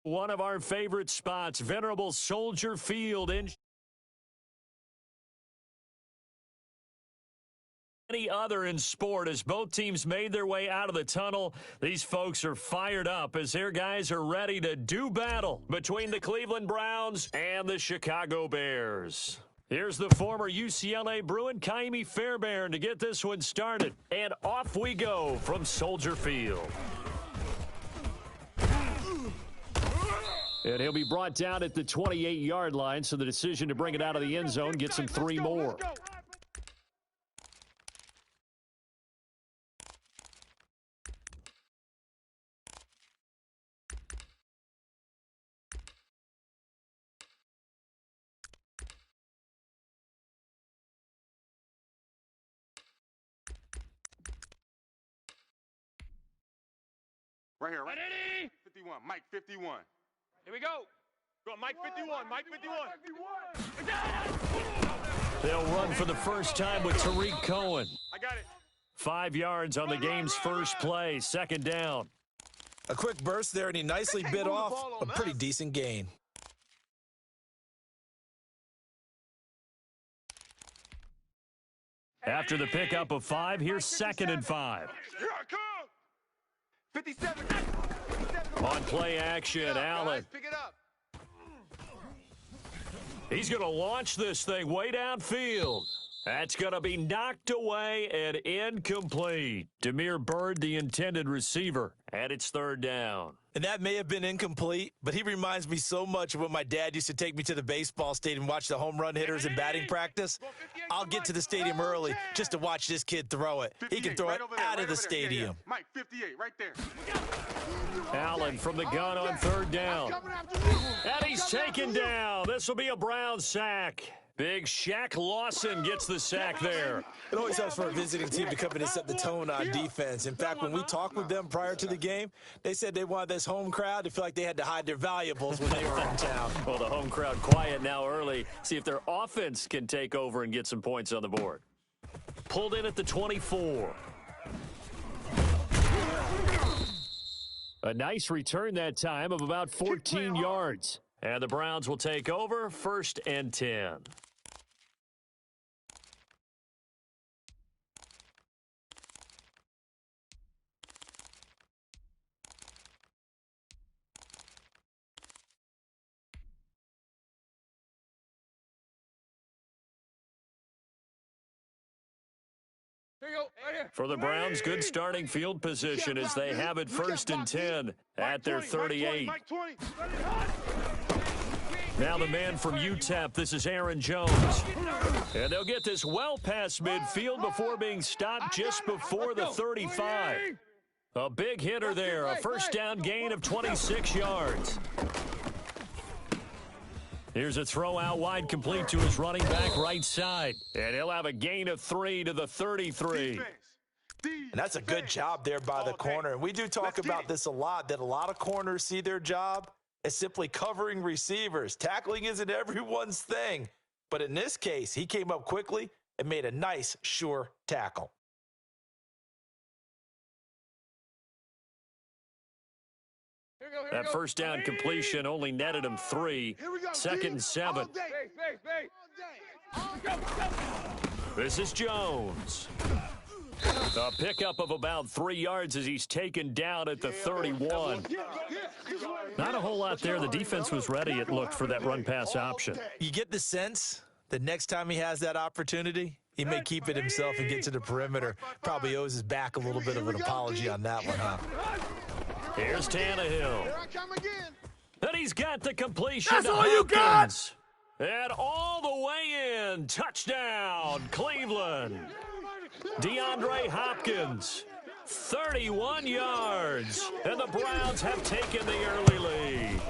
One of our favorite spots, venerable Soldier Field in any other in sport. As both teams made their way out of the tunnel, these folks are fired up as their guys are ready to do battle between the Cleveland Browns and the Chicago Bears. Here's the former UCLA Bruin, Ka'imi Fairbairn, to get this one started. And off we go from Soldier Field. And he'll be brought down at the 28-yard line, so the decision to bring it out of the end zone gets him 3 more. Right here, right? 51, Mike 51. Here we go. Go on, Mike 51, Mike 51. They'll run for the first time with Tariq Cohen. I got it. 5 yards on the game's first play, second down. A quick burst there, and he nicely bit off a pretty decent gain. After the pickup of 5, here's 2nd and 5. Here I come. 57. On play action, Allen. Pick it up. He's going to launch this thing way downfield. That's going to be knocked away and incomplete. Damiere Byrd, the intended receiver, and it's 3rd down. And that may have been incomplete, but he reminds me so much of when my dad used to take me to the baseball stadium and watch the home run hitters in batting practice. I'll get to the stadium early just to watch this kid throw it. He can throw it out of the stadium. Mike 58, right there. Allen from the gun on 3rd down. And he's taken down. This will be a Brown sack. Big Shaq Lawson gets the sack there. It always helps for a visiting team to come in and set the tone on defense. In fact, when we talked with them prior to the game, they said they wanted this home crowd to feel like they had to hide their valuables when they were in town. Well, the home crowd quiet now early. See if their offense can take over and get some points on the board. Pulled in at the 24. A nice return that time of about 14 yards. And the Browns will take over, 1st and 10. For the Browns, good starting field position as they have it 1st and 10 at their 38. Now the man from UTEP, this is Aaron Jones. And they'll get this well past midfield before being stopped just before the 35. A big hitter there, a 1st down gain of 26 yards. Here's a throw out wide, complete to his running back right side. And he'll have a gain of 3 to the 33. And that's a good job there by the corner. And we do talk about this a lot, that a lot of corners see their job as simply covering receivers. Tackling isn't everyone's thing. But in this case, he came up quickly and made a nice, sure tackle. That 1st down completion only netted him 3. 2nd and 7. This is Jones. A pickup of about 3 yards as he's taken down at the 31. Not a whole lot there. The defense was ready, it looked, for that run-pass option. You get the sense that next time he has that opportunity, he may keep it himself and get to the perimeter. Probably owes his back a little bit of an apology on that one, huh? Here's Tannehill. Here I come again. And he's got the completion. That's to all you Hopkins. And all the way in. Touchdown, Cleveland. DeAndre Hopkins, 31 yards. And the Browns have taken the early lead.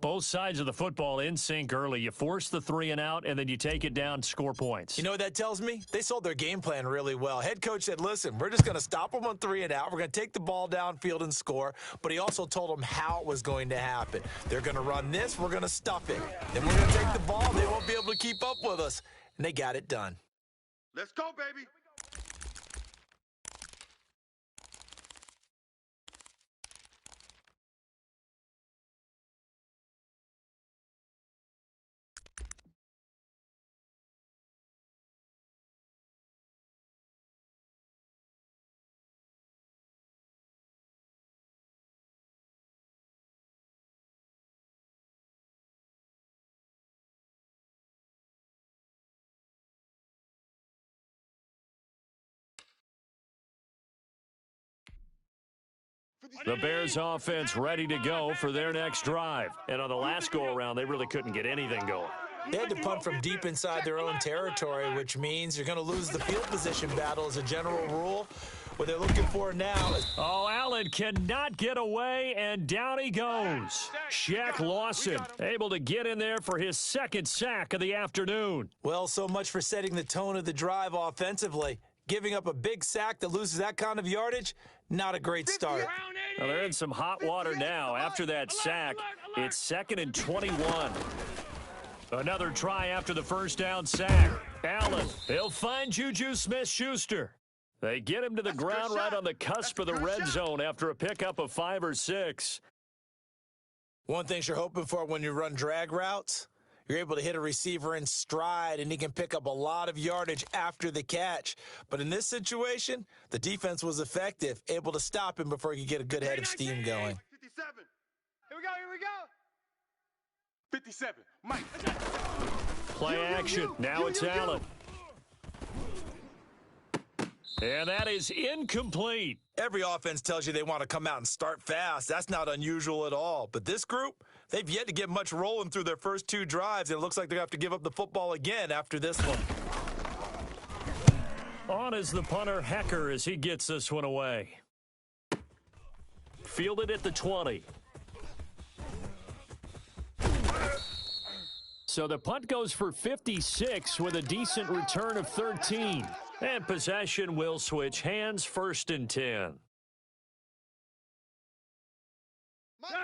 Both sides of the football in sync early. You force the 3 and out, and then you take it down, score points. You know what that tells me? They sold their game plan really well. Head coach said, listen, we're just going to stop them on 3 and out. We're going to take the ball downfield and score. But he also told them how it was going to happen. They're going to run this. We're going to stuff it. Then we're going to take the ball. They won't be able to keep up with us. And they got it done. Let's go, baby. The Bears offense ready to go for their next drive. And on the last go-around, they really couldn't get anything going. They had to punt from deep inside their own territory, which means you're going to lose the field position battle as a general rule. What they're looking for now is... Oh, Allen cannot get away, and down he goes. Shaq Lawson able to get in there for his second sack of the afternoon. Well, so much for setting the tone of the drive offensively. Giving up a big sack that loses that kind of yardage, not a great start. Well, they're in some hot water now. After that sack, it's 2nd and 21. Another try after the first down sack. Allen, he'll find Juju Smith-Schuster. They get him to the ground right on the cusp of the red zone after a pickup of 5 or 6. One thing you're hoping for when you run drag routes, you're able to hit a receiver in stride, and he can pick up a lot of yardage after the catch. But in this situation, the defense was effective, able to stop him before he could get a good head of steam going. 57. Here we go. 57. Mike. Play action. Now it's Allen. And that is incomplete. Every offense tells you they want to come out and start fast. That's not unusual at all. But this group, they've yet to get much rolling through their first 2 drives. It looks like they're going to have to give up the football again after this one. On is the punter, Hecker, as he gets this one away. Fielded at the 20. So the punt goes for 56 with a decent return of 13. And possession will switch hands, 1st and 10.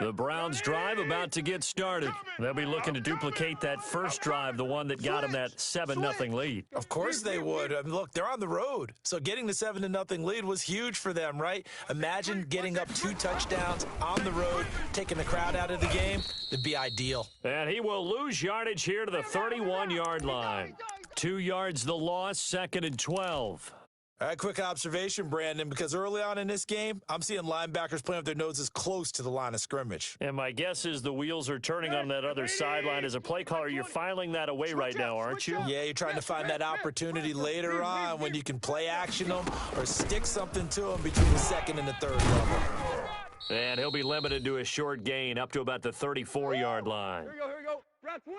The Browns drive about to get started. They'll be looking to duplicate that first drive, the one that got them that 7-0 lead. Of course they would. I mean, look, they're on the road. So getting the 7-0 lead was huge for them, right? Imagine getting up 2 touchdowns on the road, taking the crowd out of the game. It'd be ideal. And he will lose yardage here to the 31-yard line. 2 yards the loss, 2nd and 12. All right, quick observation, Brandon, because early on in this game, I'm seeing linebackers playing with their noses close to the line of scrimmage. And my guess is the wheels are turning on that other sideline. As a play caller, you're filing that away right now, aren't you? Yeah, you're trying to find that opportunity later on when you can play action them or stick something to them between the 2nd and the 3rd level. And he'll be limited to a short gain up to about the 34-yard line. Here we go. Brad 20.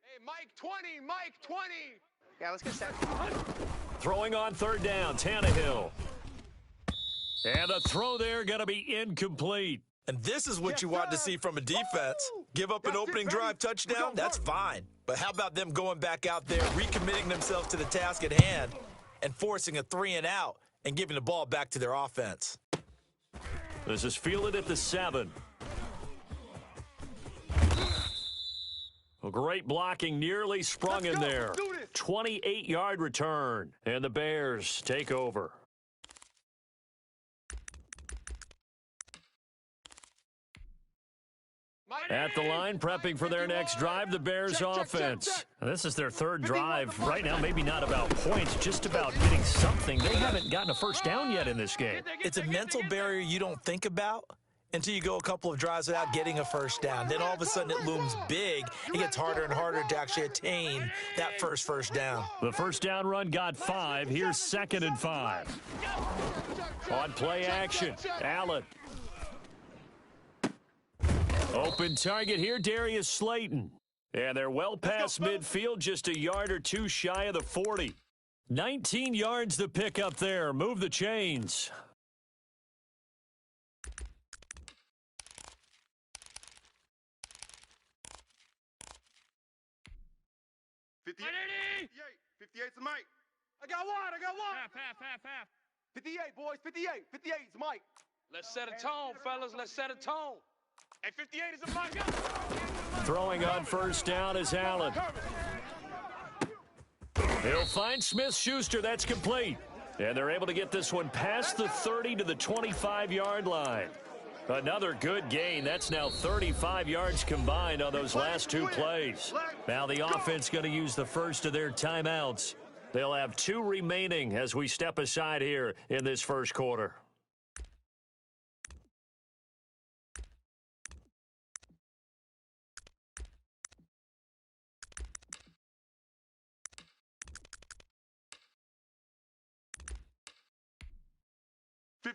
Hey, Mike 20. Mike 20. Yeah, let's get set. Throwing on 3rd down, Tannehill. And the throw there going to be incomplete. And this is what you want to see from a defense. Give up an opening drive touchdown, that's fine. But how about them going back out there, recommitting themselves to the task at hand, and forcing a 3-and-out and giving the ball back to their offense? This is fielded at the 7. Well, great blocking, nearly sprung in there. 28-yard return, and the Bears take over. At the line, prepping for their next drive, the Bears offense. This is their 3rd drive. Right now, maybe not about points, just about getting something. They haven't gotten a first down yet in this game. It's a mental barrier you don't think about until you go a couple of drives without getting a first down. Then all of a sudden it looms big. It gets harder and harder to actually attain that first down. The first down run got 5. Here's 2nd and 5. On play action, Allen. Open target here, Darius Slayton. And they're well past midfield, just a yard or 2 shy of the 40. 19 yards to pick up there. Move the chains. $58. 58's a Mike. I got one. Half. 58, boys. 58. 58's Mike. Let's set a tone, fellas. Let's set a tone. Hey, 58 is a Mike. Throwing on first down is Allen. He'll find Smith-Schuster. That's complete. And they're able to get this one past the 30 to the 25-yard line. Another good gain. That's now 35 yards combined on those last 2 plays. Now the offense going to use the first of their timeouts. They'll have 2 remaining as we step aside here in this first quarter.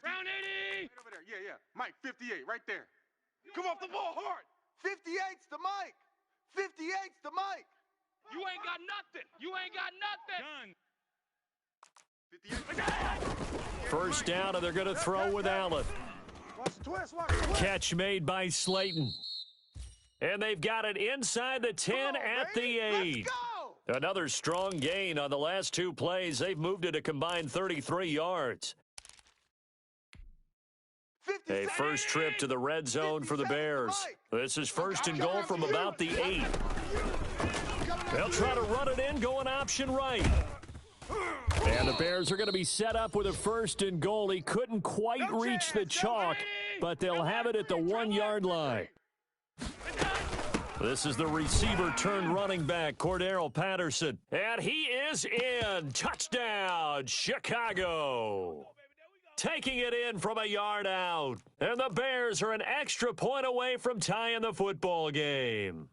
Round 80. Ready? Right over there. Yeah. Mike, 58, right there. Come off the ball hard. 58's the mic. 58's the mic. You ain't got nothing. You ain't got nothing. Done. 58. First down, and they're going to throw with Allen. Watch the twist. Watch the twist. Catch made by Slayton. And they've got it inside the 10 at the 8. Let's go. Another strong gain on the last two plays. They've moved it a combined 33 yards. A first trip to the red zone for the Bears. This is first and goal from about the 8. They'll try to run it in, going option right. And the Bears are going to be set up with a first and goal. He couldn't quite reach the chalk, but they'll have it at the 1-yard line. This is the receiver turned running back, Cordero Patterson. And he is in. Touchdown, Chicago. Taking it in from a yard out. And the Bears are an extra point away from tying the football game.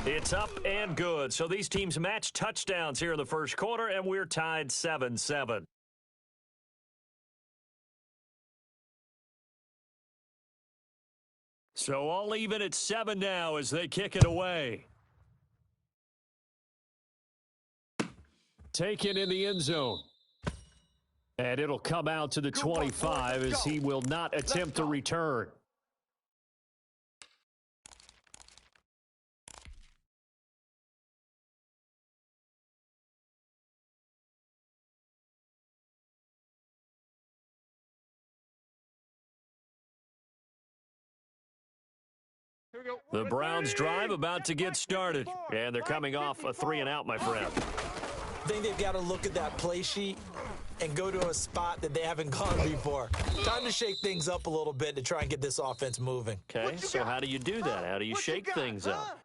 It's up and good. So these teams match touchdowns here in the first quarter, and we're tied 7-7. So all even at 7 now as they kick it away. Taken in the end zone. And it'll come out to the 25 as he will not attempt to return. The Browns drive about to get started, and they're coming off a 3-and-out, my friend. I think they've got to look at that play sheet and go to a spot that they haven't gone before. Time to shake things up a little bit to try and get this offense moving. Okay, so how do you do that? How do you shake things up?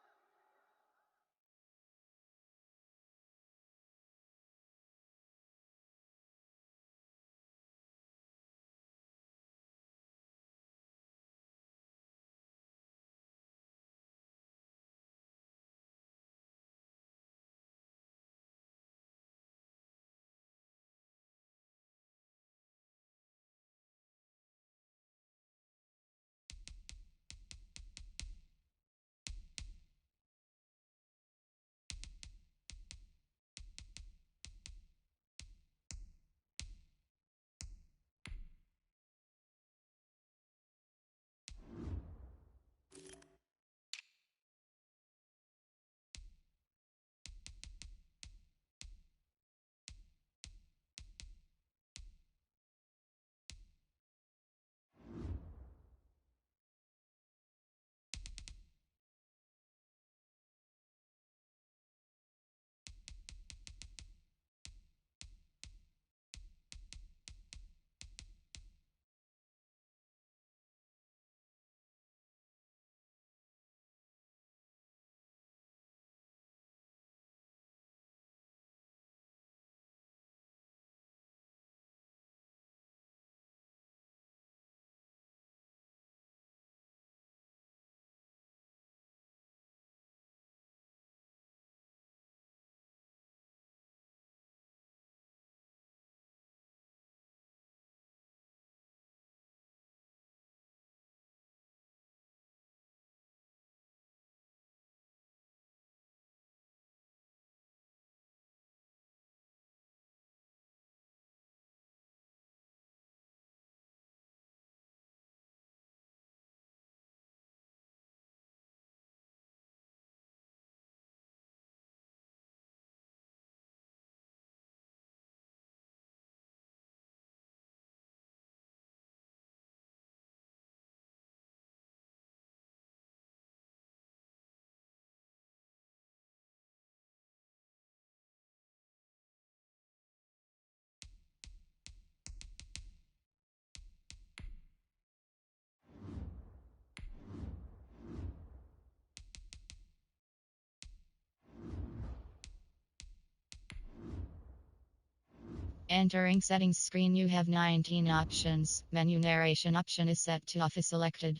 Entering settings screen, you have 19 options. Menu narration option is set to off is selected.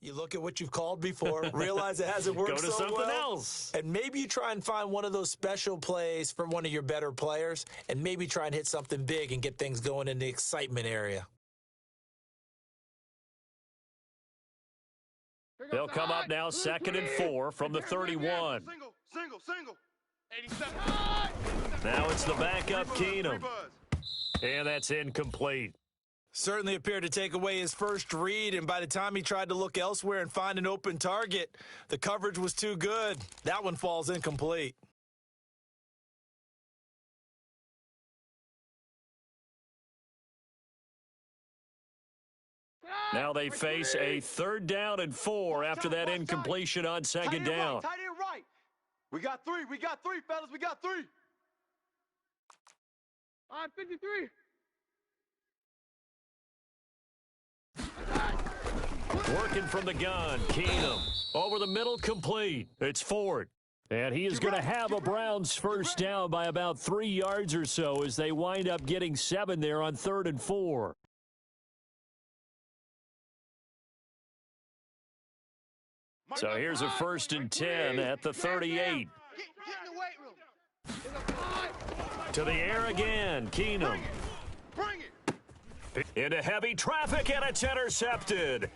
You look at what you've called before, realize it hasn't worked Go to so something well, else. and maybe you try and find one of those special plays from one of your better players, and maybe try and hit something big and get things going in the excitement area. They'll come up now 2nd and 4 from the 31. Single. 87. Now it's the backup Keenum. And that's incomplete. Certainly appeared to take away his first read, and by the time he tried to look elsewhere and find an open target, the coverage was too good. That one falls incomplete. Now they face a 3rd down and 4 after that incompletion on 2nd down. Tight end right. We got three, fellas. We got three. On 53. Working from the gun, Keenum. Over the middle, complete. It's Ford. And he is going to have a Browns first down by about 3 yards or so as they wind up getting 7 there on 3rd and 4. So here's a 1st and 10 at the 38. Get in the weight room. To the air again, Keenum. Bring it. Into heavy traffic, and it's intercepted.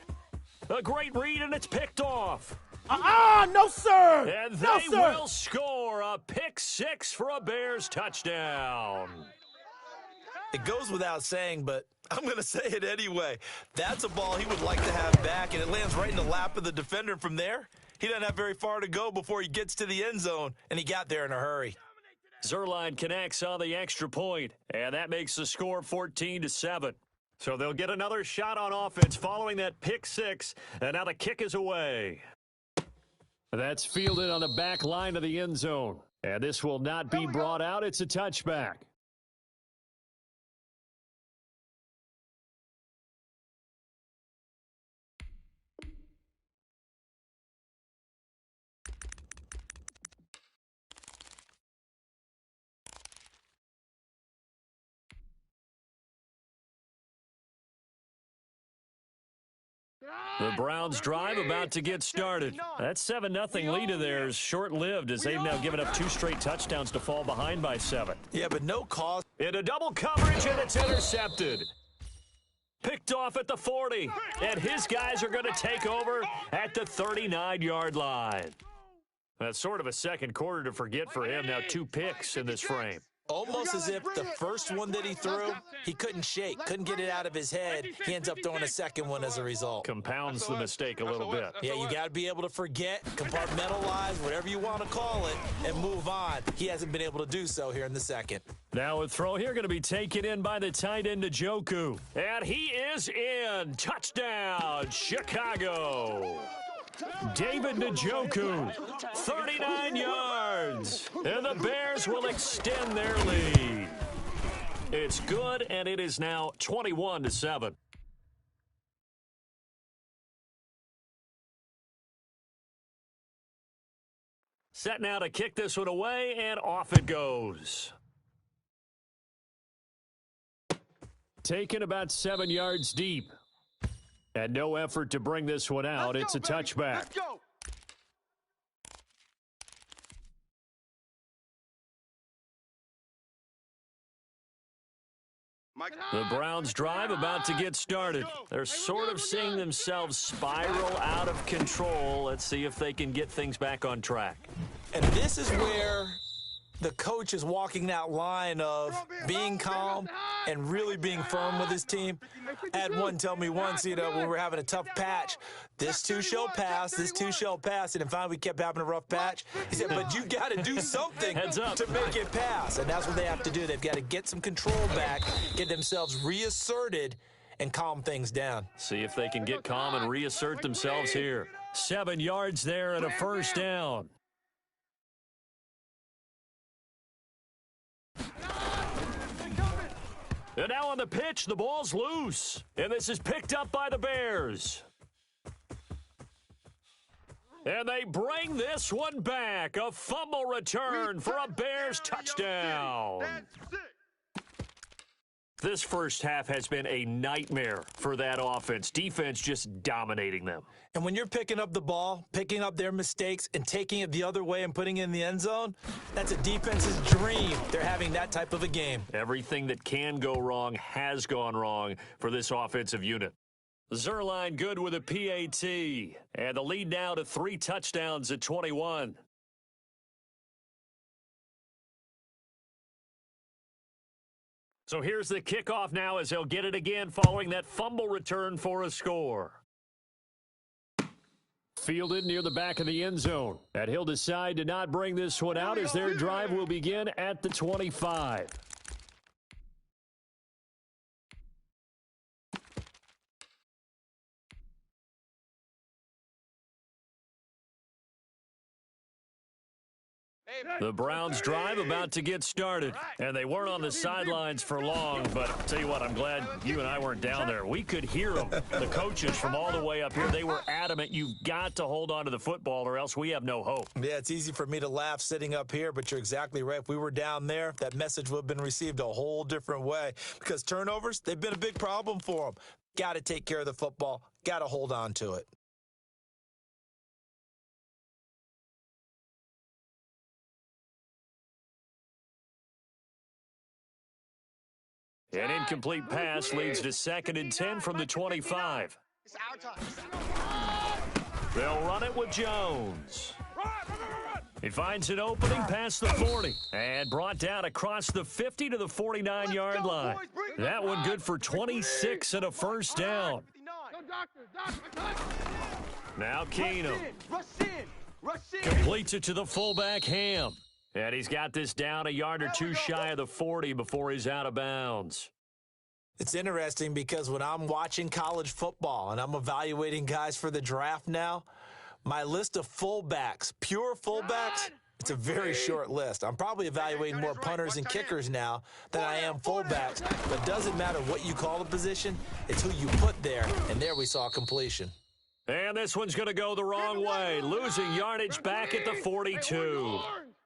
A great read, and it's picked off. No, sir. And they will score a pick 6 for a Bears touchdown. It goes without saying, but I'm going to say it anyway. That's a ball he would like to have back, and it lands right in the lap of the defender. From there, he doesn't have very far to go before he gets to the end zone, and he got there in a hurry. Zuerlein connects on the extra point, and that makes the score 14-7. So they'll get another shot on offense following that pick 6, and now the kick is away. That's fielded on the back line of the end zone, and this will not be brought out. It's a touchback. The Browns drive about to get started. That 7-0 lead of theirs short-lived as they've now given up 2 straight touchdowns to fall behind by 7. Yeah, but no cause. Into double coverage, and it's intercepted. Picked off at the 40, and his guys are going to take over at the 39-yard line. That's sort of a second quarter to forget for him. Now 2 picks in this frame. Almost as if the first one that he threw, he couldn't shake, couldn't get it out of his head. He ends up throwing a second one as a result. Compounds the mistake a little bit. Yeah, you got to be able to forget, compartmentalize, whatever you want to call it, and move on. He hasn't been able to do so here in the second. Now a throw here going to be taken in by the tight end Njoku. And he is in. Touchdown, Chicago. David Njoku, 39 yards, and the Bears will extend their lead. It's good, and it is now 21-7. Set now to kick this one away, and off it goes. Taken about 7 yards deep. And no effort to bring this one out. It's a touchback. Let's go. The Browns drive about to get started. They're sort of seeing themselves spiral out of control. Let's see if they can get things back on track. And this is where the coach is walking that line of being calm and really being firm with his team. I had one tell me once, when we were having a tough patch, this too shall pass, this too shall pass. And finally we kept having a rough patch. He said, but you got to do something to make it pass. And that's what they have to do. They've got to get some control back, get themselves reasserted, and calm things down. See if they can get calm and reassert themselves here. 7 yards there and a first down. And now on the pitch, the ball's loose. And this is picked up by the Bears. And they bring this one back. A fumble return for a Bears touchdown. This first half has been a nightmare for that offense. Defense just dominating them. And when you're picking up the ball, picking up their mistakes, and taking it the other way and putting it in the end zone, that's a defense's dream. They're having that type of a game. Everything that can go wrong has gone wrong for this offensive unit. Zuerlein good with a PAT. And the lead now to 3 touchdowns at 21. So here's the kickoff now as he'll get it again following that fumble return for a score. Fielded near the back of the end zone. And he'll decide to not bring this one out as their drive will begin at the 25. The Browns drive about to get started, and they weren't on the sidelines for long, but I'll tell you what, I'm glad you and I weren't down there. We could hear them, the coaches from all the way up here. They were adamant, you've got to hold on to the football or else we have no hope. Yeah, it's easy for me to laugh sitting up here, but you're exactly right. If we were down there, that message would have been received a whole different way because turnovers, they've been a big problem for them. Got to take care of the football, got to hold on to it. An incomplete pass leads to 2nd and 10 from the 25. It's our time. They'll run it with Jones. He finds an opening past the 40 and brought down across the 50 to the 49-yard line. That one good for 26 and a first down. Now Keenum completes it to the fullback Ham. And he's got this down a yard or two shy of the 40 before he's out of bounds. It's interesting because when I'm watching college football and I'm evaluating guys for the draft now, my list of fullbacks, pure fullbacks, it's a very short list. I'm probably evaluating more punters and kickers now than I am fullbacks. But it doesn't matter what you call the position, it's who you put there. And there we saw completion. And this one's going to go the wrong way, losing yardage back at the 42.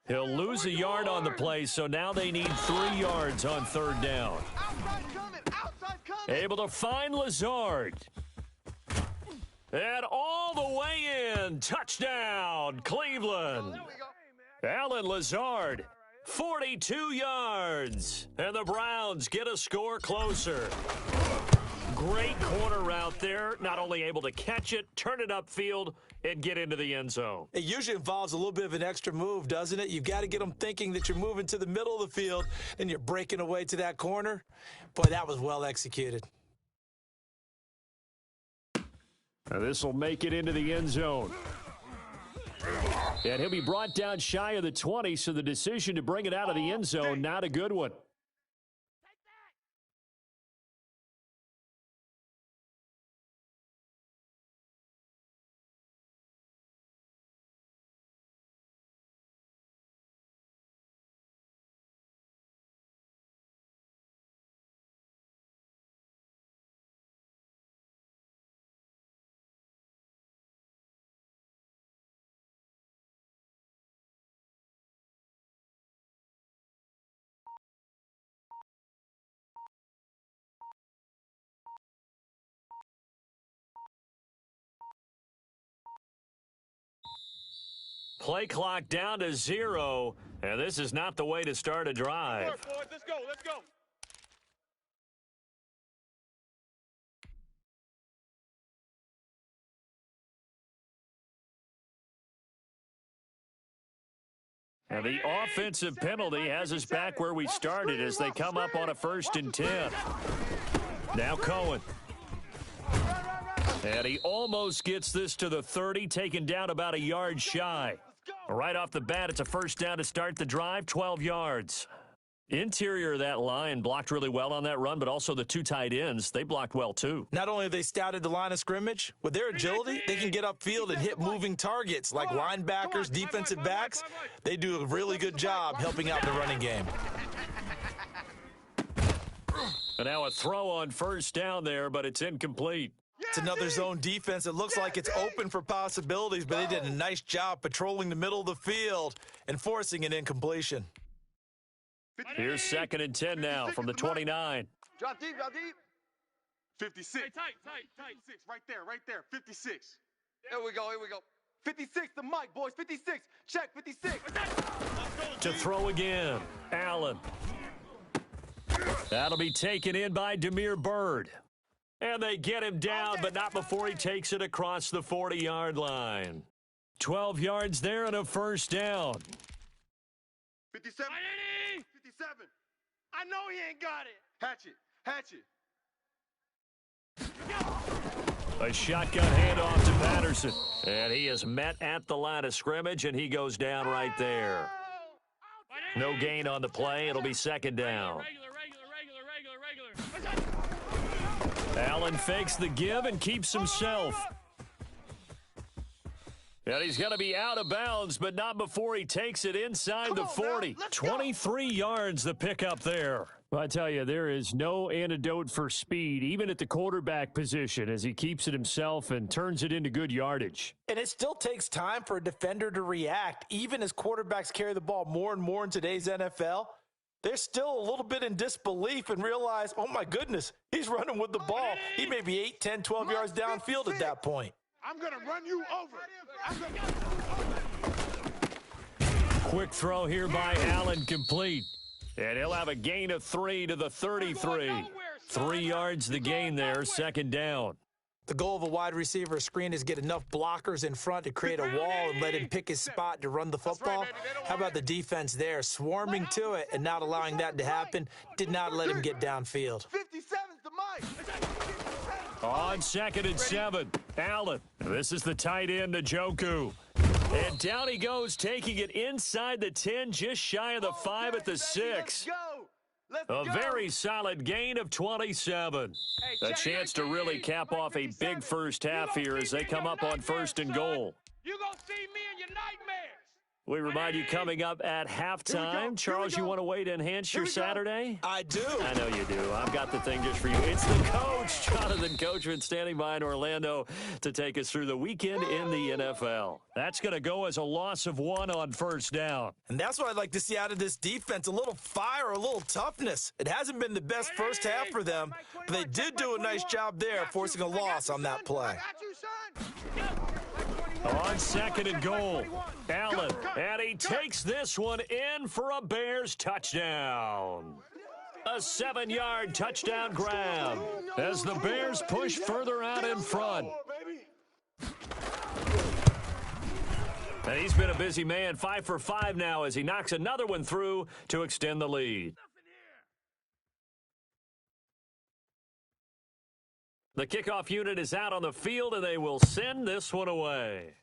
He'll lose a yard on the play, so now they need 3 yards on 3rd down. Able to find Lazard. And all the way in. Touchdown, Cleveland. Allen Lazard, 42 yards. And the Browns get a score closer. Great corner route there. Not only able to catch it, turn it upfield, and get into the end zone. It usually involves a little bit of an extra move, doesn't it? You've got to get them thinking that you're moving to the middle of the field and you're breaking away to that corner. Boy, that was well executed. Now this will make it into the end zone. And he'll be brought down shy of the 20, so the decision to bring it out of the end zone, not a good one. Play clock down to 0, and this is not the way to start a drive. Let's go, let's go. And the offensive penalty has us back where we started as they come up on a 1st and 10. Now Cohen. And he almost gets this to the 30, taken down about a yard shy. Right off the bat, it's a 1st down to start the drive, 12 yards. Interior of that line blocked really well on that run, but also the 2 tight ends, they blocked well too. Not only have they scouted the line of scrimmage, with their agility, they can get upfield and hit moving targets like linebackers, defensive backs. They do a really good job helping out the running game. And now a throw on 1st down there, but it's incomplete. It's another zone defense. It looks like it's open for possibilities, but they did a nice job patrolling the middle of the field and forcing an incompletion. Here's 2nd and 10 now from the 29. Drop deep, drop deep. 56. Hey, tight. 56, right there. 56. Here we go. 56 the mic, boys. 56. Check 56. To throw again, Allen. That'll be taken in by Damiere Byrd. And they get him down, but not before he takes it across the 40-yard line. 12 yards there and a first down. 57. 57. I know he ain't got it. Hatchet. A shotgun handoff to Patterson. And he is met at the line of scrimmage, and he goes down right there. No gain on the play. It'll be second down. Regular. Allen fakes the give and keeps himself. And he's going to be out of bounds, but not before he takes it inside the 40. 23 yards the pickup there. I tell you, there is no antidote for speed, even at the quarterback position, as he keeps it himself and turns it into good yardage. And it still takes time for a defender to react, even as quarterbacks carry the ball more and more in today's NFL. They're still a little bit in disbelief and realize, oh my goodness, he's running with the ball. He may be 8, 10, 12 yards downfield at that point. I'm going to run you over. Quick throw here by Allen, complete. And he'll have a gain of 3 to the 33. 3 yards the gain there, second down. The goal of a wide receiver screen is get enough blockers in front to create a wall and let him pick his spot to run the football. How about the defense there, swarming to it and not allowing that to happen? Did not let him get downfield. 57's the mic. On 2nd and 7, Allen. This is the tight end, Njoku. And down he goes, taking it inside the 10, just shy of the 5 at the 6. A very solid gain of 27. A chance to really cap off a big first half here as they come up on 1st and goal. You gonna see me in your nightmares. We remind you coming up at halftime. Charles, you want a way to enhance your Saturday? I do. I know you do. I've got the thing just for you. It's the coach, Jonathan Coachman, standing by in Orlando to take us through the weekend in the NFL. That's going to go as a loss of 1 on first down. And that's what I'd like to see out of this defense, a little fire, a little toughness. It hasn't been the best first half for them, but they did do a nice job there, forcing a loss on that play. On 2nd and goal, Allen, and he takes this one in for a Bears touchdown. A 7-yard touchdown grab as the Bears push further out in front. And he's been a busy man, 5 for 5 now as he knocks another one through to extend the lead. The kickoff unit is out on the field, and they will send this one away.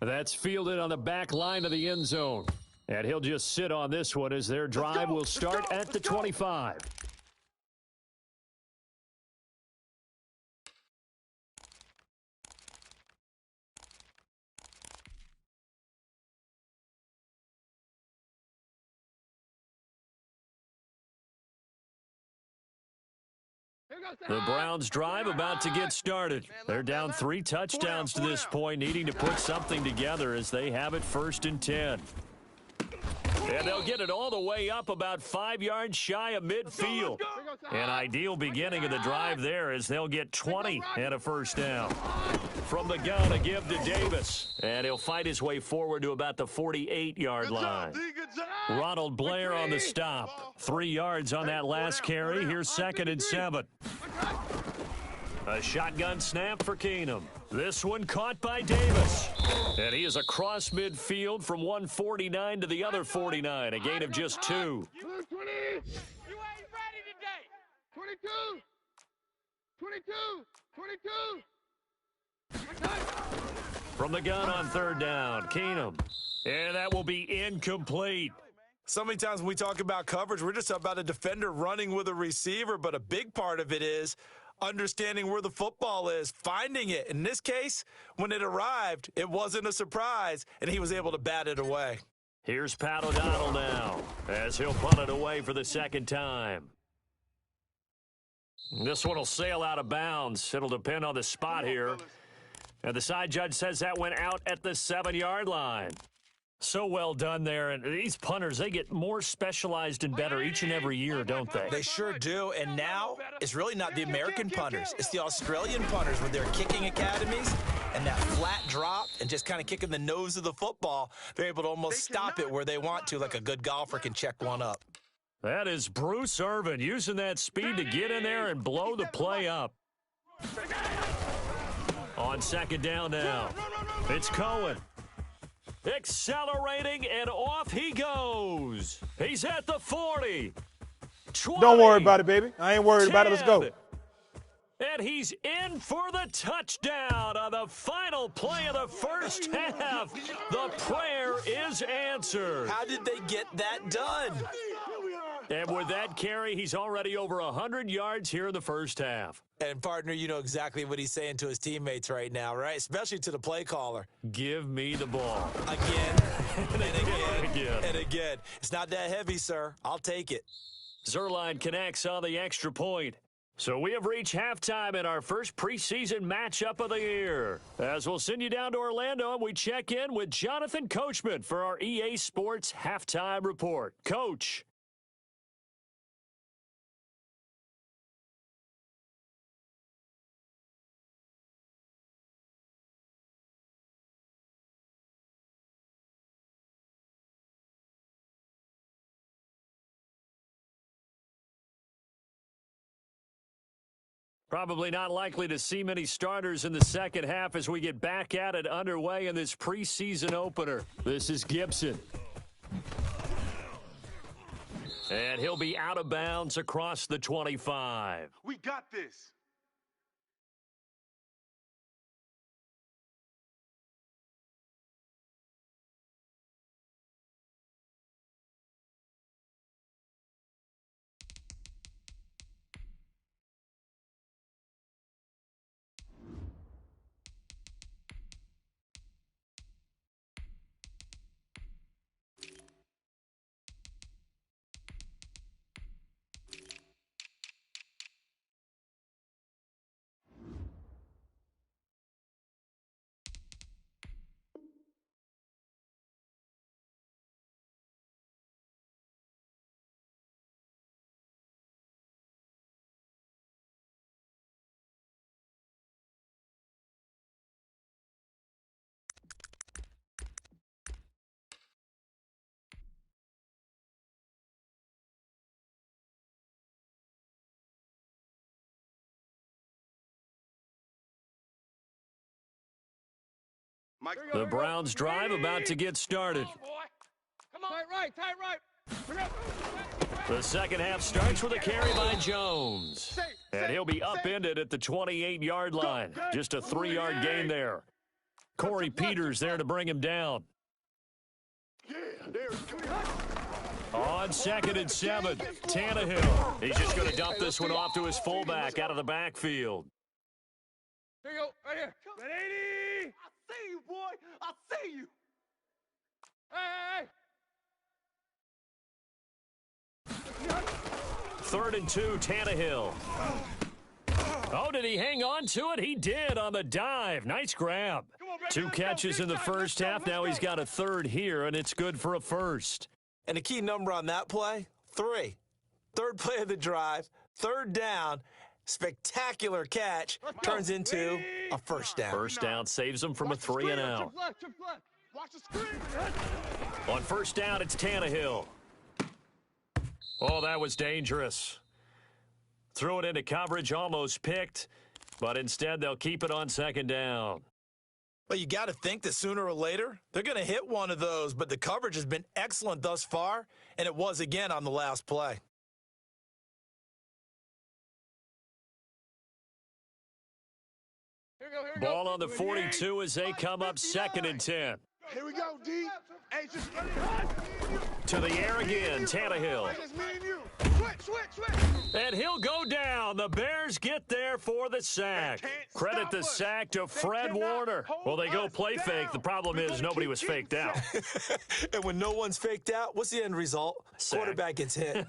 That's fielded on the back line of the end zone. And he'll just sit on this one as their drive will start at the 25. The Browns drive about to get started. They're down 3 touchdowns to this point, needing to put something together as they have it 1st and 10. And they'll get it all the way up about 5 yards shy of midfield. An ideal beginning of the drive there as they'll get 20 and a first down. From the gun, a give to Davis. And he'll fight his way forward to about the 48-yard line. Ronald Blair on the stop. 3 yards on that last carry. Here's 2nd and 7. A shotgun snap for Keenum. This one caught by Davis. And he is across midfield from 149 to the other 49. A gain of just 2. You ain't ready today. 22. 22. From the gun on 3rd down, Keenum. And that will be incomplete. So many times when we talk about coverage, we're just about a defender running with a receiver, but a big part of it is understanding where the football is, finding it. In this case, when it arrived, it wasn't a surprise, and he was able to bat it away. Here's Pat O'Donnell now as he'll punt it away for the 2nd time. This one will sail out of bounds. It'll depend on the spot here. And the side judge says that went out at the 7-yard line. So well done there. And these punters, they get more specialized and better each and every year, don't they? They sure do. And now it's really not the American punters. It's the Australian punters with their kicking academies and that flat drop and just kind of kicking the nose of the football. They're able to almost stop it where they want to, like a good golfer can check one up. That is Bruce Irvin using that speed to get in there and blow the play up. On second down now, it's Cohen. Accelerating, and off he goes. He's at the 40. 20, Don't worry about it, baby. I ain't worried about it. Let's go. And he's in for the touchdown on the final play of the first half. The prayer is answered. How did they get that done? And with that carry, he's already over 100 yards here in the first half. And, partner, you know exactly what he's saying to his teammates right now, right? Especially to the play caller. Give me the ball. Again, and again, and again. It's not that heavy, sir. I'll take it. Zuerlein connects on the extra point. So we have reached halftime in our first preseason matchup of the year. As we'll send you down to Orlando, and we check in with Jonathan Coachman for our EA Sports Halftime Report. Coach. Probably not likely to see many starters in the second half as we get back at it underway in this preseason opener. This is Gibson. And he'll be out of bounds across the 25. We got this. Mike. The Browns drive about to get started. Come on, tight right. The second half starts with a carry by Jones. And he'll be upended at the 28-yard line. Just a 3-yard gain there. Corey Peters there to bring him down. On second and 7, Tannehill. He's just going to dump this one off to his fullback out of the backfield. Here you go, right here. I see you, boy. I see you. Hey. 3rd and 2, Tannehill. Oh, did he hang on to it? He did on the dive. Nice grab. 2 catches in the first half. Now he's got a 3rd here, and it's good for a 1st. And the key number on that play, 3. 3rd play of the drive, 3rd down, spectacular catch, turns into a 1st down. 1st down saves him from a 3 and out. Watch the screen. On 1st down, it's Tannehill. Oh, that was dangerous. Threw it into coverage, almost picked, but instead they'll keep it on 2nd down. Well, you got to think that sooner or later they're going to hit one of those, but the coverage has been excellent thus far, and it was again on the last play. Here we go. Ball on the 42 as they come up 2nd and 10. Here we go, D. Hey, just To the air again, Tannehill. just me and you. Switch. And he'll go down. The Bears get there for the sack. Credit the sack to Fred Warner. Well, they go play fake. The problem is nobody was faked out. And when no one's faked out, what's the end result? Sack. Quarterback gets hit.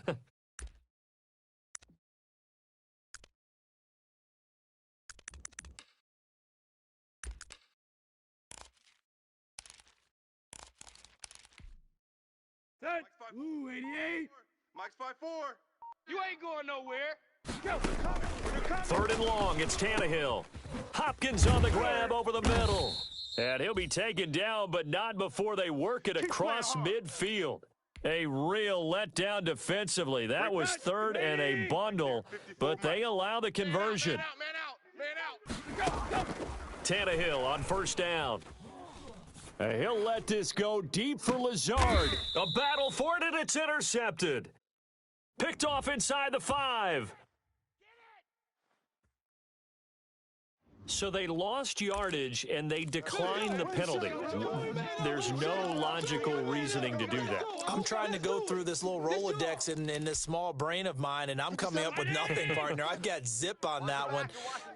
Set. Ooh, 88. Mike's 5-4. You ain't going nowhere. Third and long, it's Tannehill. Hopkins on the grab over the middle. And he'll be taken down, but not before they work it across midfield. A real letdown defensively. That was third and a bundle, but they allow the conversion. Man out. Go. Tannehill on first down. And he'll let this go deep for Lazard. A battle for it, and it's intercepted. Picked off inside the 5. So they lost yardage, and they declined the penalty. There's no logical reasoning to do that. I'm trying to go through this little Rolodex in this small brain of mine, and I'm coming up with nothing, partner. I've got zip on that one.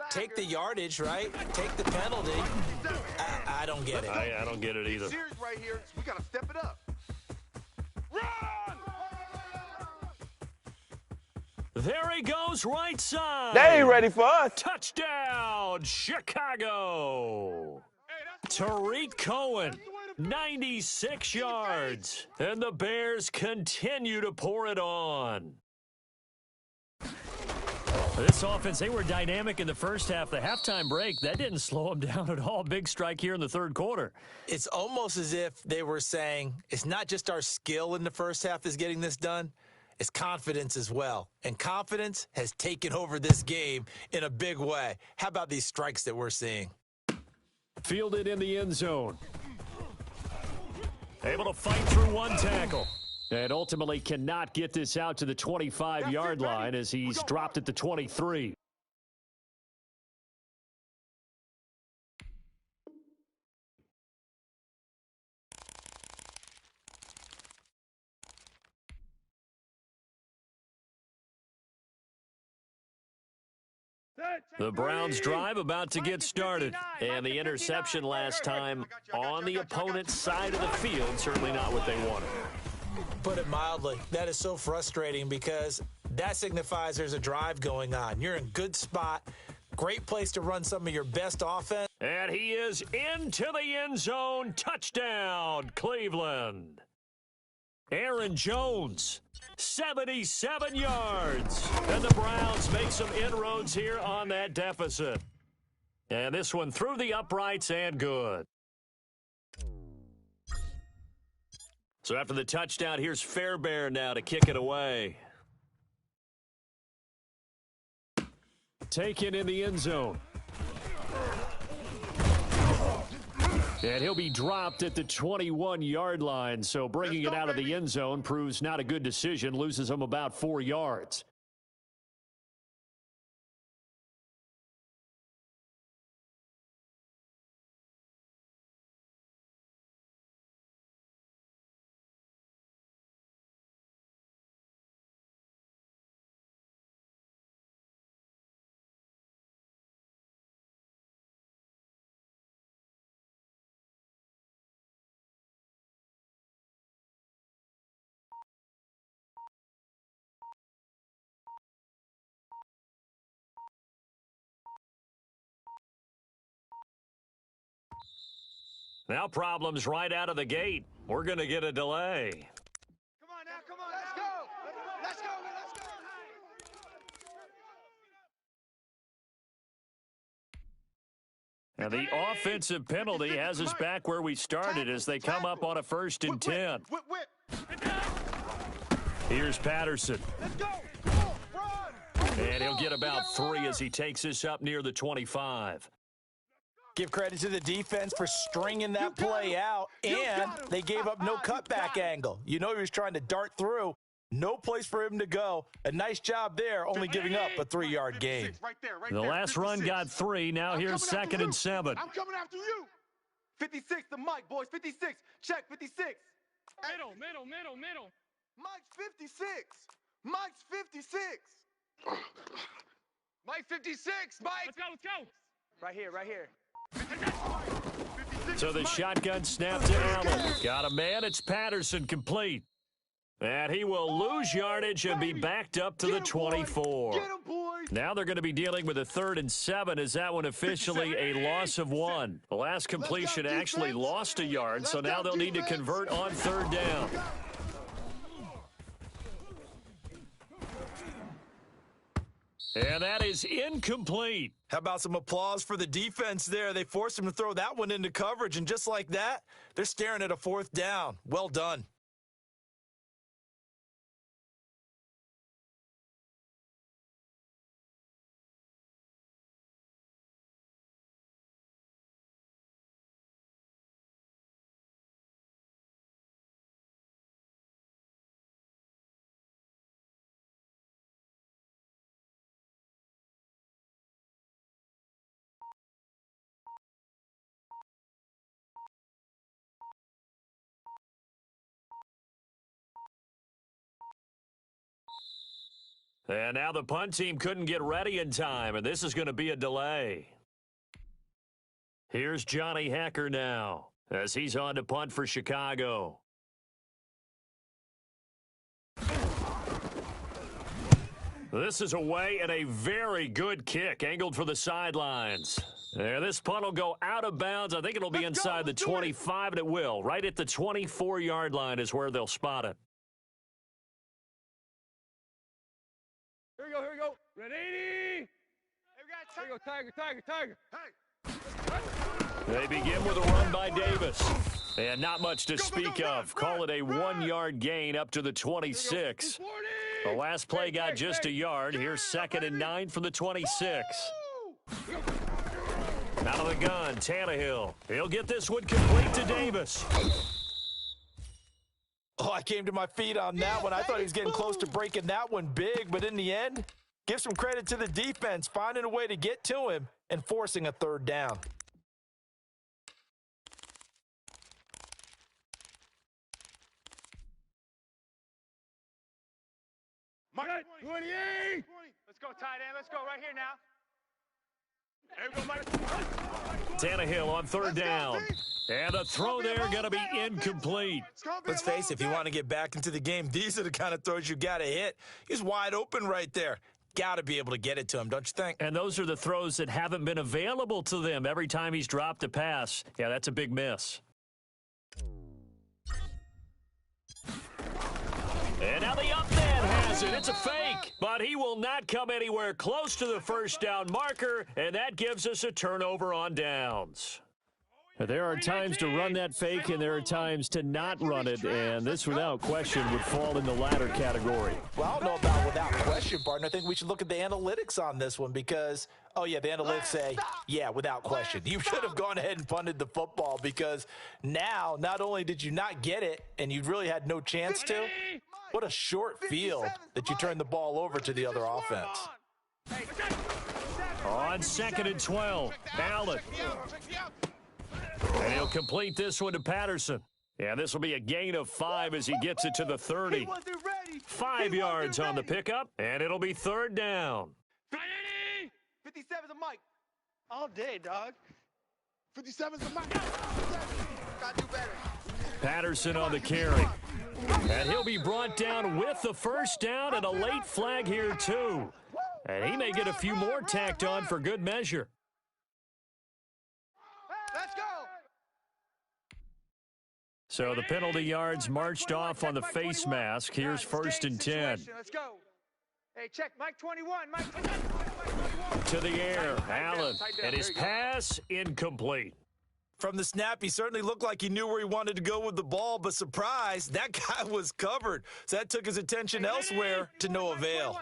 Take the yardage, right? Take the penalty. I don't get it. I don't get it either. Series right here. We got to step it up. Run! There he goes, right side. They ain't ready for us. Touchdown, Chicago. Tariq Cohen, 96 yards. And the Bears continue to pour it on. This offense, they were dynamic in the first half. The halftime break, that didn't slow them down at all. Big strike here in the third quarter. It's almost as if they were saying, it's not just our skill in the first half that's getting this done. It's confidence as well. And confidence has taken over this game in a big way. How about these strikes that we're seeing? Fielded in the end zone. Able to fight through one tackle. And ultimately cannot get this out to the 25-yard line as he's dropped at the 23. The Browns drive about to get started. And the interception last time on the opponent's side of the field, certainly not what they wanted. Put it mildly, that is so frustrating because that signifies there's a drive going on. You're in good spot, great place to run some of your best offense. And he is into the end zone. Touchdown, Cleveland. Aaron Jones, 77 yards. And the Browns make some inroads here on that deficit. And this one through the uprights and good. So after the touchdown, here's Fairbairn now to kick it away. Taken in the end zone. And he'll be dropped at the 21-yard line, so bringing it out of the end zone proves not a good decision, loses him about 4 yards. Now problems right out of the gate. We're going to get a delay. Come on now, come on. Let's go. Let's go. And the offensive penalty has us back where we started as they come up on a 1st and 10. Here's Patterson. Let's go. And he'll get about 3 as he takes this up near the 25. Give credit to the defense for stringing that play out, and they gave up no cutback angle. You know he was trying to dart through. No place for him to go. A nice job there, only giving up a 3-yard gain. The last run got 3. Now here's 2nd and 7. I'm coming after you. 56 to Mike, boys. 56. Check 56. Middle. Mike's 56. Mike's 56. Mike 56. Mike. Let's go. Right here. So the shotgun snap to Allen. Got a man. It's Patterson complete. And he will lose yardage and be backed up to the 24. Get him, boys. Now they're going to be dealing with a 3rd and 7. Is that one officially a loss of 1? The last completion actually lost a yard, so now they'll need to convert on 3rd down. And that is incomplete. How about some applause for the defense there? They forced him to throw that one into coverage, and just like that, they're staring at a 4th down. Well done. And now the punt team couldn't get ready in time, and this is going to be a delay. Here's Johnny Hekker now as he's on to punt for Chicago. This is away and a very good kick angled for the sidelines. There, this punt will go out of bounds. I think it'll be inside the 25, and it will. Right at the 24-yard line is where they'll spot it. Here we go. Ready? Here we go, Tiger. Hey. They begin with a run by Davis. And not much to speak of. Call it a 1-yard gain up to the 26. The last play got just a yard. Here's 2nd and 9 from the 26. Out of the gun, Tannehill. He'll get this one complete to Davis. Oh, I came to my feet on that one. I thought he was getting close to breaking that one big, but in the end, give some credit to the defense, finding a way to get to him and forcing a 3rd down. Mike, 28. Let's go, tight end. Let's go right here now. There we go, Mike. Tannehill on 3rd down. And the throw there going to be incomplete. Let's face it, if you want to get back into the game, these are the kind of throws you got to hit. He's wide open right there. Got to be able to get it to him, don't you think? And those are the throws that haven't been available to them every time he's dropped a pass. Yeah, that's a big miss. And now the up man has it. It's a fake, but he will not come anywhere close to the 1st down marker, and that gives us a turnover on downs. There are times to run that fake, and there are times to not run it, and this, without question, would fall in the latter category. Well, I don't know about without question, partner. I think we should look at the analytics on this one because, oh, yeah, the analytics say, yeah, without question. You should have gone ahead and punted the football because now not only did you not get it and you really had no chance to, what a short field that you turned the ball over to the other offense. On 2nd and 12, Allen. And he'll complete this one to Patterson. Yeah, this will be a gain of 5 as he gets it to the 30. 5 yards on the pickup, and it'll be 3rd down. 57's a Mike. All day, dog. 57's a Mike. Gotta do better. Patterson on the carry. And he'll be brought down with the 1st down and a late flag here, too. And he may get a few more tacked on for good measure. Let's go. So the penalty yards marched off on the face mask. Here's 1st and 10. Let's go. Hey, check. Mike 21. Mike 21. To the air, Allen. And his pass incomplete. From the snap, he certainly looked like he knew where he wanted to go with the ball, but surprise, that guy was covered. So that took his attention elsewhere to no avail.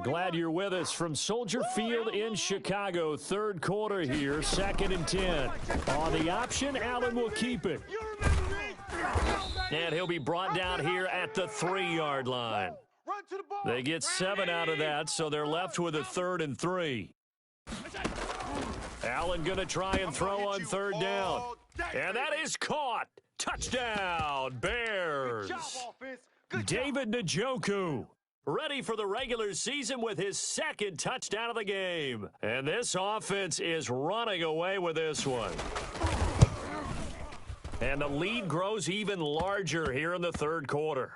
Glad you're with us from Soldier Field in Chicago. 3rd quarter here, 2nd and 10. On the option, Allen will keep it. And he'll be brought down here at the 3-yard line. They get 7 out of that, so they're left with a 3rd and 3. Allen going to try and throw on 3rd down. And that is caught. Touchdown, Bears. David Njoku, ready for the regular season with his 2nd touchdown of the game. And this offense is running away with this one. And the lead grows even larger here in the 3rd quarter.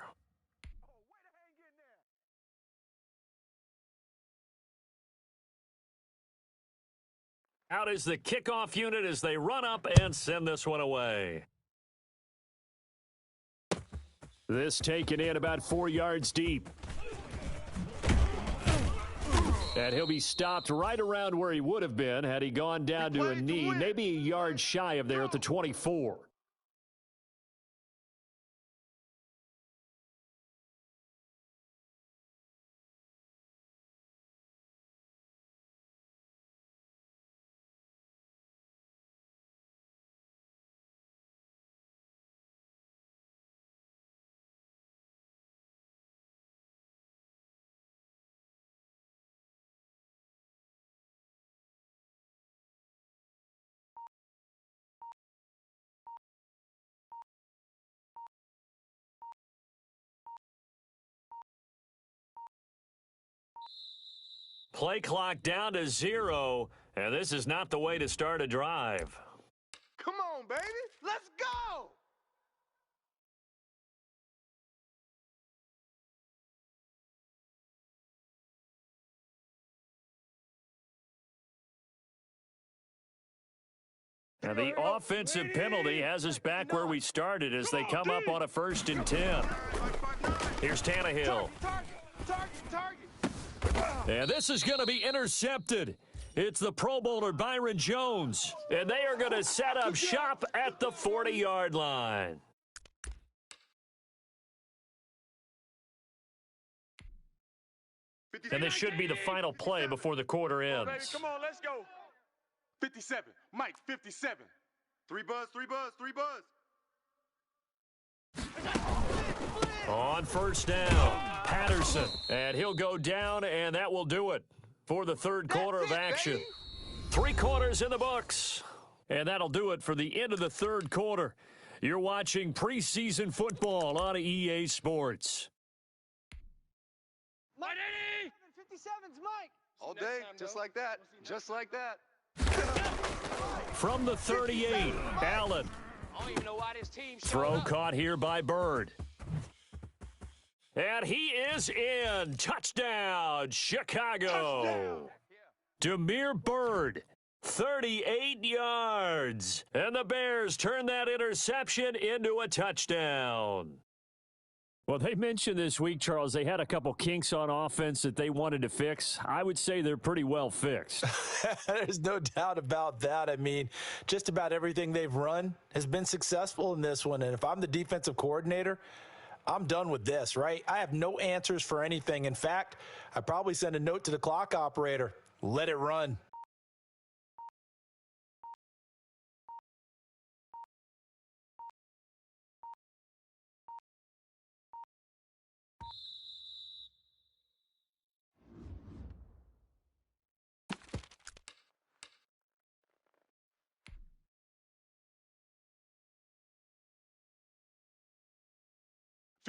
Out is the kickoff unit as they run up and send this one away. This taken in about 4 yards deep. And he'll be stopped right around where he would have been had he gone down to a knee, maybe a yard shy of there at the 24. Play clock down to 0, and this is not the way to start a drive. Come on, baby. Let's go. And the offensive penalty has us back where we started as they come up on a 1st and 10. Here's Tannehill. Target. And this is going to be intercepted. It's the Pro Bowler Byron Jones. And they are going to set up shop at the 40-yard line. And this should be the final play before the quarter ends. Come on, let's go. 57. Mike, 57. 3 buzz. On 1st down, Patterson. And he'll go down, and that will do it for the 3rd quarter of action. 3 quarters in the books. And that'll do it for the end of the 3rd quarter. You're watching preseason football on EA Sports. Mike, 57's Mike. All day, just like that. Just like that. From the 38, Allen. I don't even know why this team Throw caught here by Bird. And he is in. Touchdown, Chicago. Damiere Byrd, 38 yards. And the Bears turn that interception into a touchdown. Well, they mentioned this week, Charles, they had a couple kinks on offense that they wanted to fix. I would say they're pretty well fixed. There's no doubt about that. I mean, just about everything they've run has been successful in this one. And if I'm the defensive coordinator, I'm done with this, right? I have no answers for anything. In fact, I probably send a note to the clock operator. Let it run.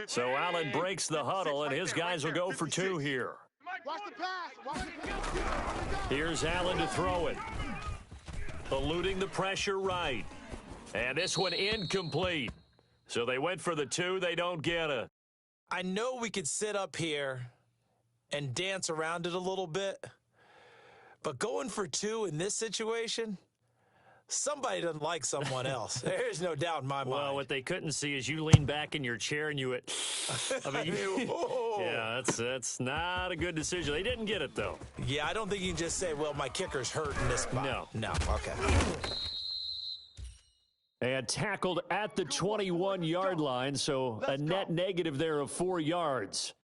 So Allen breaks the huddle, and his guys will go for 2 here. Watch the pass. Here's Allen to throw it. Eluding the pressure right. And this one incomplete. So they went for the 2. They don't get it. I know we could sit up here and dance around it a little bit, but going for 2 in this situation, somebody doesn't like someone else. There's no doubt in my mind. Well, what they couldn't see is you lean back in your chair and you went, I mean, yeah, that's not a good decision. They didn't get it, though. Yeah, I don't think you can just say, well, my kicker's hurt in this spot. No. Okay. And tackled at the 21-yard line, so a net negative there of 4 yards.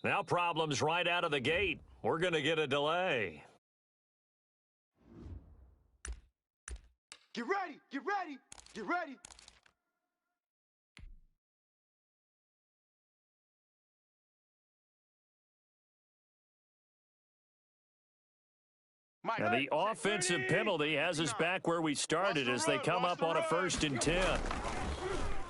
Now problems right out of the gate. We're going to get a delay. Get ready. Get ready. Get ready. Mike, And the offensive penalty has us back where we started as they come up on a 1st and 10.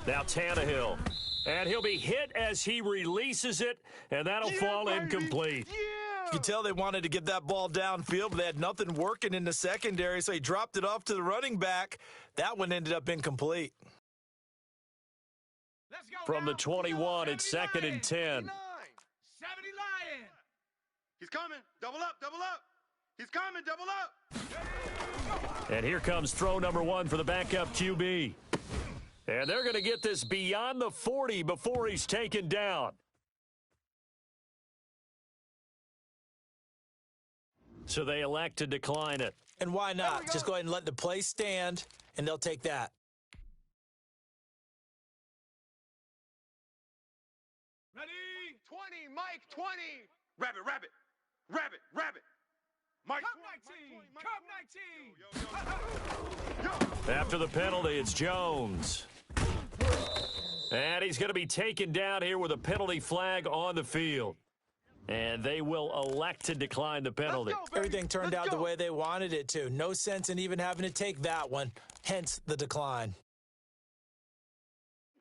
Now Tannehill. And he'll be hit as he releases it, and that'll fall incomplete. You can tell they wanted to get that ball downfield, but they had nothing working in the secondary, so he dropped it off to the running back. That one ended up incomplete. From the 21, it's 2nd and 10. 70 Lion. He's coming. Double up, double up. He's coming, double up. And here comes throw number 1 for the backup QB. And they're going to get this beyond the 40 before he's taken down. So they elect to decline it. And why not? Just go ahead and let the play stand, and they'll take that. Ready? 20, Mike, 20. Rabbit, rabbit. Rabbit, rabbit. Mike, Come 19. After the penalty, it's Jones. And he's going to be taken down here with a penalty flag on the field. And they will elect to decline the penalty. Everything turned out the way they wanted it to. No sense in even having to take that one, hence the decline.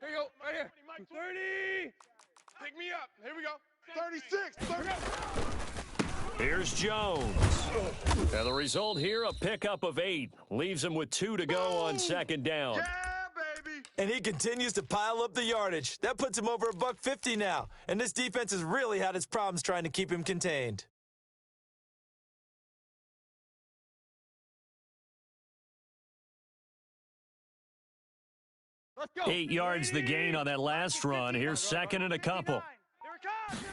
Here you go, right here. 30. Pick me up. Here we go. 36. Here's Jones. And the result here, a pickup of 8. Leaves him with 2 to go on 2nd down. yeah, baby. And he continues to pile up the yardage. That puts him over $150 now. And this defense has really had its problems trying to keep him contained. Let's go. 8 yards the gain on that last run. Here's 2nd and a couple. Here it comes.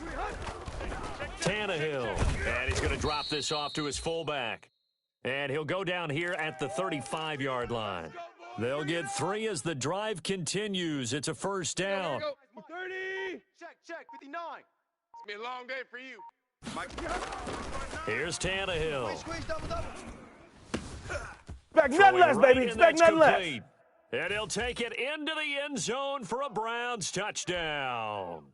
Tannehill. And he's going to drop this off to his fullback. And he'll go down here at the 35-yard line. They'll get 3 as the drive continues. It's a first down. 30. Check, 59. It's been a long day for you. Here's Tannehill. Squeeze, double, double. Expect nothing less, baby. And Expect that's nothing less. complete. And he'll take it into the end zone for a Browns touchdown.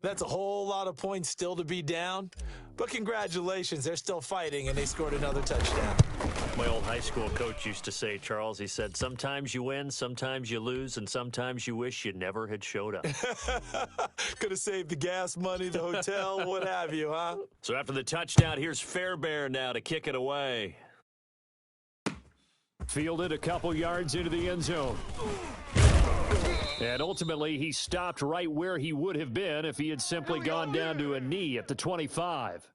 That's a whole lot of points still to be down. But congratulations, they're still fighting, and they scored another touchdown. My old high school coach used to say, Charles, he said, sometimes you win, sometimes you lose, and sometimes you wish you never had showed up. Could have saved the gas money, the hotel, what have you, huh? So after the touchdown, here's Fairbairn now to kick it away. Fielded a couple yards into the end zone. And ultimately, he stopped right where he would have been if he had simply gone down to a knee at the 25.